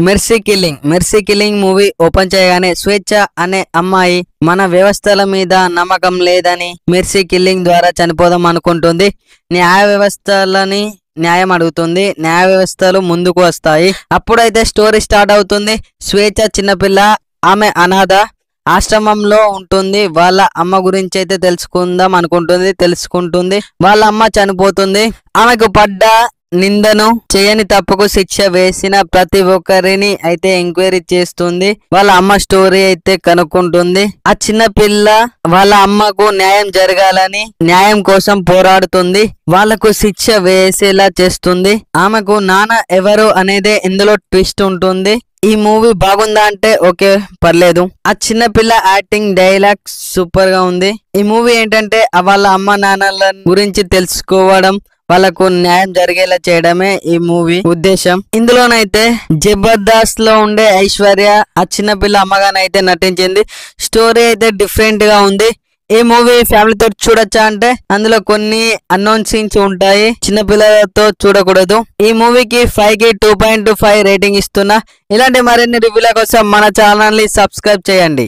Mercy killing movie open చేయగానే స్వేచ్ఛ అనే అమ్మాయి మన వ్యవస్థల మీద నమ్మకం లేదని మెర్సీ కిల్లింగ్ ద్వారా చనిపోదాం అనుకుంటుంది. న్యాయ వ్యవస్థలని న్యాయం అడుగుతుంది. న్యాయ వ్యవస్థలు ముందుకు వస్తాయి. అప్పుడైతే స్టోరీ స్టార్ట్ అవుతుంది. స్వేచ్ఛ చిన్నపిల్ల, ఆమె అనాథ, ఆశ్రమంలో ఉంటుంది. వాళ్ళ అమ్మ గురించి అయితే తెలుసుకుంటుంది. వాళ్ళ అమ్మ చనిపోతుంది. ఆమెకు పడ్డ నిందను, చేయని తప్పుకు శిక్ష వేసిన ప్రతి ఒక్కరిని అయితే ఎంక్వైరీ చేస్తుంది. వాళ్ళ అమ్మ స్టోరీ అయితే కనుక్కుంటుంది. ఆ చిన్న పిల్ల వాళ్ళ అమ్మకు న్యాయం జరగాలని న్యాయం కోసం పోరాడుతుంది. వాళ్ళకు శిక్ష వేసేలా చేస్తుంది. ఆమెకు నాన్న ఎవరు అనేదే ఇందులో ట్విస్ట్ ఉంటుంది. ఈ మూవీ బాగుందా అంటే ఓకే, పర్లేదు. ఆ చిన్న పిల్ల యాక్టింగ్, డైలాగ్ సూపర్ గా ఉంది. ఈ మూవీ ఏంటంటే వాళ్ళ అమ్మ నాన్నల గురించి తెలుసుకోవడం, వాళ్ళకు న్యాయం జరిగేలా చేయడమే ఈ మూవీ ఉద్దేశం. ఇందులోనైతే జబర్దస్త్ లో ఉండే ఐశ్వర్య ఆ చిన్నపిల్ల అమ్మగానైతే నటించింది. స్టోరీ అయితే డిఫరెంట్ గా ఉంది. ఈ మూవీ ఫ్యామిలీతో చూడొచ్చా అంటే అందులో కొన్ని అన్నోన్ సీన్స్ ఉంటాయి, చిన్నపిల్లలతో చూడకూడదు. ఈ మూవీకి 5కి 2.25 రేటింగ్ ఇస్తున్నా. ఇలాంటి మరిన్ని రివ్యూల కోసం మన ఛానల్ ని సబ్స్క్రైబ్ చేయండి.